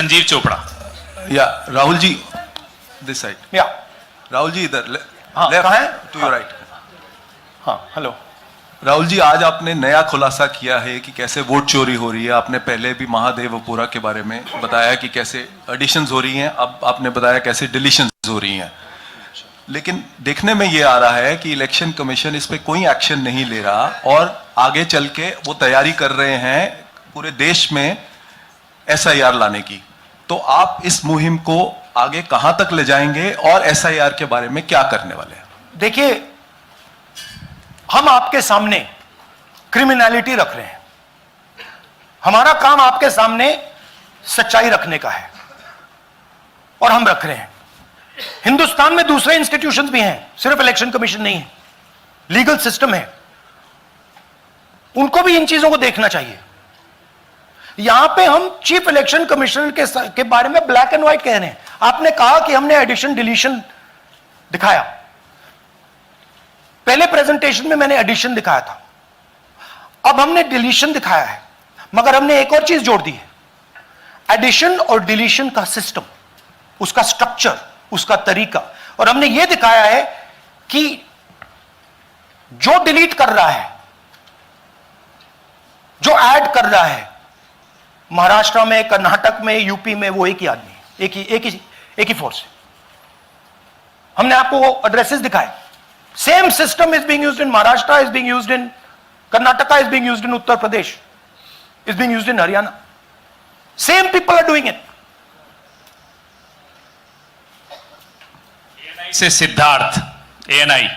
संजीव चोपड़ा। या Rahul ji this side. या राहुल जी इधर। हाँ, कहाँ है? To your right. हाँ, हेलो। राहुल जी, आज आपने नया खुलासा किया है कि कैसे वोट चोरी हो रही है। आपने पहले भी महादेवपुरा के बारे में बताया कि कैसे एडिशंस हो रही हैं, अब आपने बताया कैसे डिलीशंस हो रही हैं। लेकिन देखने में ये आ रहा है कि इलेक्शन कमीशन इस पे कोई एक्शन नहीं ले रहा और आगे चल के वो तैयारी कर रहे हैं पूरे देश में SIR लाने की। तो आप इस मुहिम को आगे कहां तक ले जाएंगे और SIR के बारे में क्या करने वाले हैं? देखिए, हम आपके सामने क्रिमिनलिटी रख रहे हैं। हमारा काम आपके सामने सच्चाई रखने का है और हम रख रहे हैं। हिंदुस्तान में दूसरे इंस्टीट्यूशंस भी हैं, सिर्फ इलेक्शन कमीशन नहीं है, लीगल सिस्टम है, उनको भी इन चीजों को देखना चाहिए। यहां पे हम चीफ इलेक्शन कमिश्नर के बारे में ब्लैक एंड व्हाइट कह रहे हैं। आपने कहा कि हमने एडिशन डिलीशन दिखाया। पहले प्रेजेंटेशन में मैंने एडिशन दिखाया था, अब हमने डिलीशन दिखाया है, मगर हमने एक और चीज जोड़ दी है। एडिशन और डिलीशन का सिस्टम, उसका स्ट्रक्चर, उसका तरीका, और हमने यह दिखाया है कि जो डिलीट कर रहा है, जो ऐड कर रहा है, महाराष्ट्र में, कर्नाटक में, यूपी में, वो एक ही आदमी है, एक ही फोर्स है। हमने आपको वो एड्रेसेस दिखाए। Same system is being used in Maharashtra, is being used in Karnataka, is being used in Uttar Pradesh, is being used in Haryana. Same people are doing it. Say Siddharth, ANI।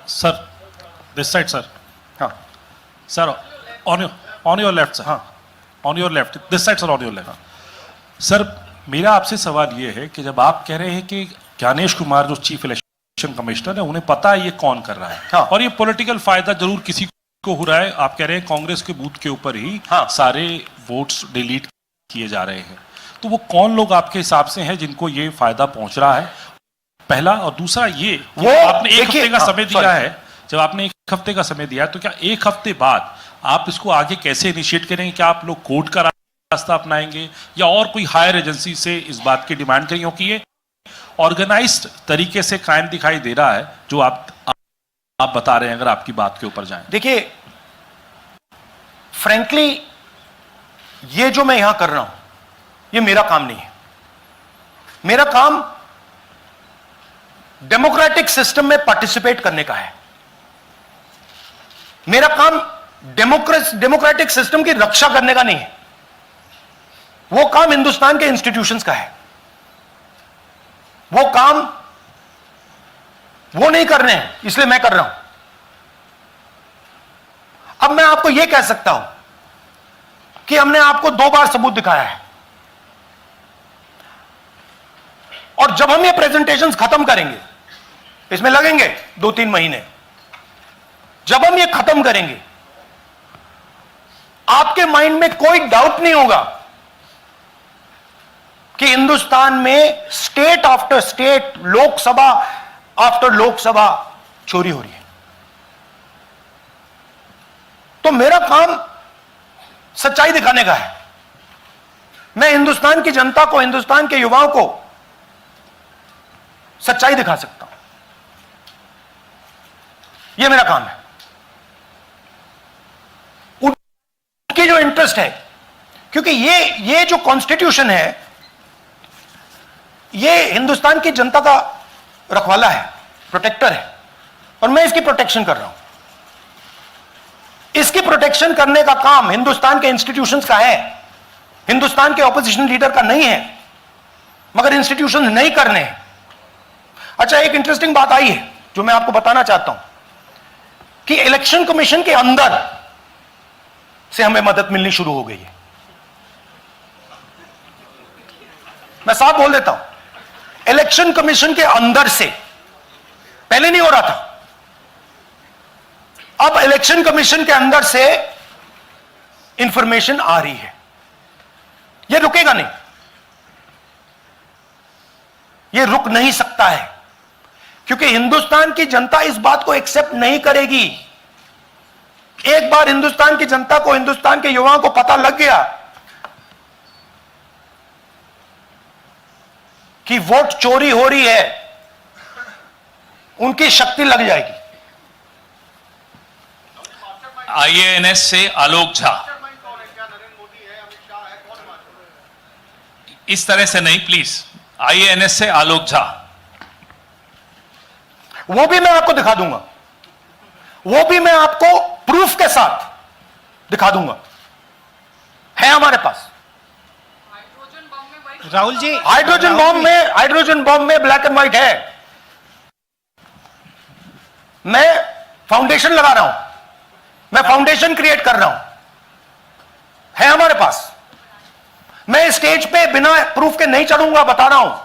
Sir, this side sir. हाँ sir, on your left sir. हाँ, on your left, this side sir, on your left. Sir, मेरा आपसे सवाल ये है कि जब आप कह रहे हैं कि ज्ञानेश कुमार जो चीफ इलेक्शन कमिश्नर है, उन्हें पता है ये कौन कर रहा है, हाँ, और ये पॉलिटिकल फायदा जरूर किसी को हो रहा है। आप कह रहे हैं कांग्रेस के बूथ के ऊपर ही हाँ, सारे वोट्स डिलीट किए जा रहे हैं, तो वो कौन लोग आपके हिसाब से हैं जिनको ये फायदा पहुंच रहा है? पहला। और दूसरा ये, वो आपने एक हफ्ते का समय दिया है, जब आपने एक हफ्ते का समय दिया है, तो क्या एक हफ्ते बाद आप इसको आगे कैसे इनिशिएट करेंगे? क्या आप लोग कोर्ट का रास्ता अपनाएंगे या और कोई हायर एजेंसी से इस बात की डिमांड करेंगे? क्योंकि ये ऑर्गेनाइज्ड तरीके से क्राइम दिखाई दे रहा है जो आप बता रहे हैं, अगर आपकी बात के ऊपर जाएं। देखिए, फ्रैंकली ये जो मैं यहां कर रहा हूं, ये मेरा काम नहीं है। मेरा काम डेमोक्रेटिक सिस्टम में पार्टिसिपेट करने का है। मेरा काम डेमोक्रेटिक सिस्टम की रक्षा करने का नहीं है। वो काम हिंदुस्तान के इंस्टीट्यूशंस का है। वो काम वो नहीं कर रहे हैं, इसलिए मैं कर रहा हूं। अब मैं आपको यह कह सकता हूं कि हमने आपको 2 बार सबूत दिखाया है, और जब हम ये प्रेजेंटेशंस खत्म करेंगे, इसमें लगेंगे 2-3 महीने, जब हम ये खत्म करेंगे, आपके माइंड में कोई डाउट नहीं होगा कि हिंदुस्तान में state after state, Lok Sabha after Lok Sabha चोरी हो रही है। तो मेरा काम सच्चाई दिखाने का है। मैं हिंदुस्तान की जनता को, हिंदुस्तान के युवाओं को सच्चाई दिखा सकता हूं। यह मेरा काम है। उनकी जो इंटरेस्ट है, क्योंकि ये जो कॉन्स्टिट्यूशन है, ये हिंदुस्तान की जनता का रखवाला है, प्रोटेक्टर है, और मैं इसकी प्रोटेक्शन कर रहा हूं। इसकी प्रोटेक्शन करने का काम हिंदुस्तान के इंस्टीट्यूशंस का है, हिंदुस्तान के ऑपोजिशन लीडर का नहीं है, मगर इंस्टीट्यूशंस नहीं करने हैं। अच्छा, एक इंटरेस्टिंग बात आई है जो मैं आपको बताना चाहता हूं कि इलेक्शन कमीशन के अंदर से हमें मदद मिलनी शुरू हो गई है। मैं साफ बोल देता हूं, इलेक्शन कमीशन के अंदर से, पहले नहीं हो रहा था, अब इलेक्शन कमीशन के अंदर से इंफॉर्मेशन आ रही है। यह रुकेगा नहीं, यह रुक नहीं सकता है, क्योंकि हिंदुस्तान की जनता इस बात को एक्सेप्ट नहीं करेगी। एक बार हिंदुस्तान की जनता को, हिंदुस्तान के युवाओं को पता लग गया कि वोट चोरी हो रही है, उनकी शक्ति लग जाएगी। आईएएनएस से आलोक झा, इस तरह से नहीं प्लीज। आईएएनएस से आलोक झा। वो भी मैं आपको दिखा दूंगा, वो भी मैं आपको प्रूफ के साथ दिखा दूंगा, है हमारे पास। राहुल जी, हाइड्रोजन बॉम्ब में ब्लैक एंड व्हाइट है। मैं फाउंडेशन लगा रहा हूं, मैं फाउंडेशन क्रिएट कर रहा हूं, है हमारे पास। मैं स्टेज पे बिना प्रूफ के नहीं चढ़ूंगा, बता रहा हूं।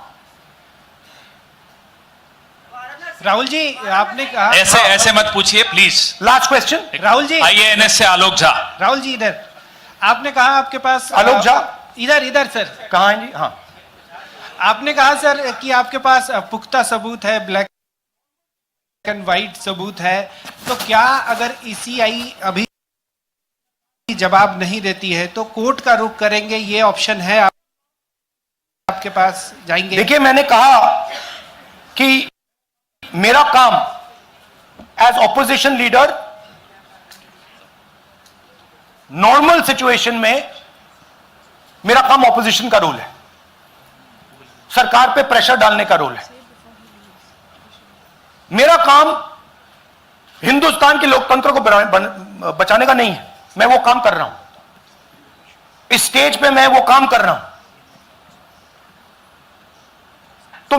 राहुल जी, आपने कहा ऐसे ऐसे मत पूछिए please. Last question. Rahul ji, IANS से आलोक झा। राहुल जी इधर, आपने कहा आपके पास आलोक झा इधर सर, कहां है जी? हाँ, आपने कहा सर कि आपके पास पुख्ता सबूत है, ब्लैक एंड व्हाइट सबूत है, तो क्या अगर ईसीआई अभी जवाब नहीं देती है तो कोर्ट का रुख करेंगे, ये ऑप्शन है आपके पास, जाएंगे? देखिए, मैंने कहा कि मेरा काम as opposition leader normal situation में मेरा काम ऑपोजिशन का रोल है, सरकार पे प्रेशर डालने का रोल है। मेरा काम हिंदुस्तान के लोकतंत्र को बचाने का नहीं है। मैं वो काम कर रहा हूं, इस स्टेज पे मैं वो काम कर रहा हूं। तो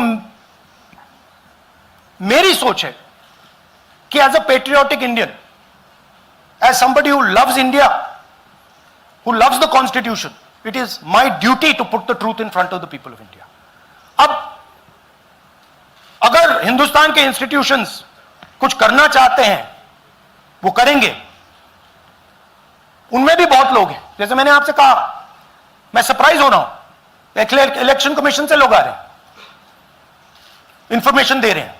मेरी सोच है कि as a patriotic Indian, as somebody who loves India, who loves the constitution, it is my duty to put the truth in front of the people of India. अब अगर हिंदुस्तान के इंस्टीट्यूशंस कुछ करना चाहते हैं, वो करेंगे। उनमें भी बहुत लोग हैं, जैसे मैंने आपसे कहा, मैं सरप्राइज हो रहा हूं, इलेक्शन कमीशन से लोग आ रहे हैं, इंफॉर्मेशन दे रहे हैं,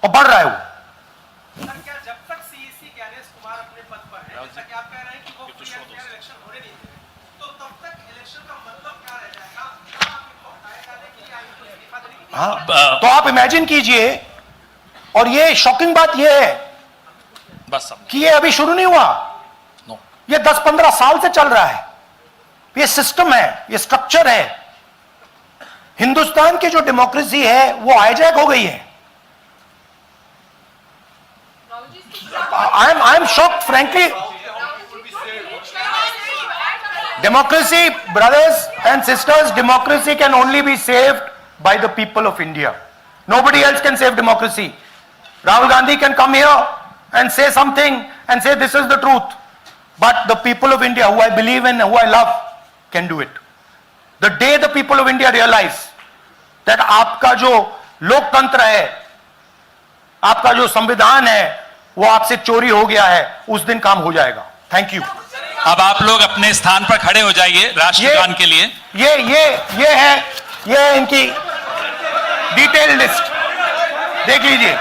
और बढ़ रहा है वो। सर, क्या जब तक सीईसी ज्ञानेश कुमार अपने पद पर है, जैसा कि आप कह रहे हैं कि वो फ्री एंड फेयर इलेक्शन होने नहीं देंगे, तो तब तक इलेक्शन का मतलब क्या रह जाएगा? क्या आप इनको हटाए जाने के लिए आगे कोई इस्तीफा देने के लिए? हाँ, तो आप इमेजिन कीजिए, और ये शॉकिंग बात ये है बस कि ये अभी शुरू नहीं हुआ, ये 10-15 साल से चल रहा है। ये सिस्टम है, ये स्ट्रक्चर है। हिंदुस्तान की जो डेमोक्रेसी है वो हाईजैक हो गई है। I am shocked, frankly. Democracy, brothers and sisters, democracy can only be saved by the people of India. Nobody else can save democracy. Rahul Gandhi can come here and say something and say this is the truth. But the people of India, who I believe in, who I love, can do it. The day the people of India realize that आपका जो लोकतंत्र है, आपका जो संविधान है, वो आपसे चोरी हो गया है, उस दिन काम हो जाएगा। Thank you. अब आप लोग अपने स्थान पर खड़े हो जाइए राष्ट्रगान के लिए। ये है इनकी डिटेल लिस्ट, देख लीजिए।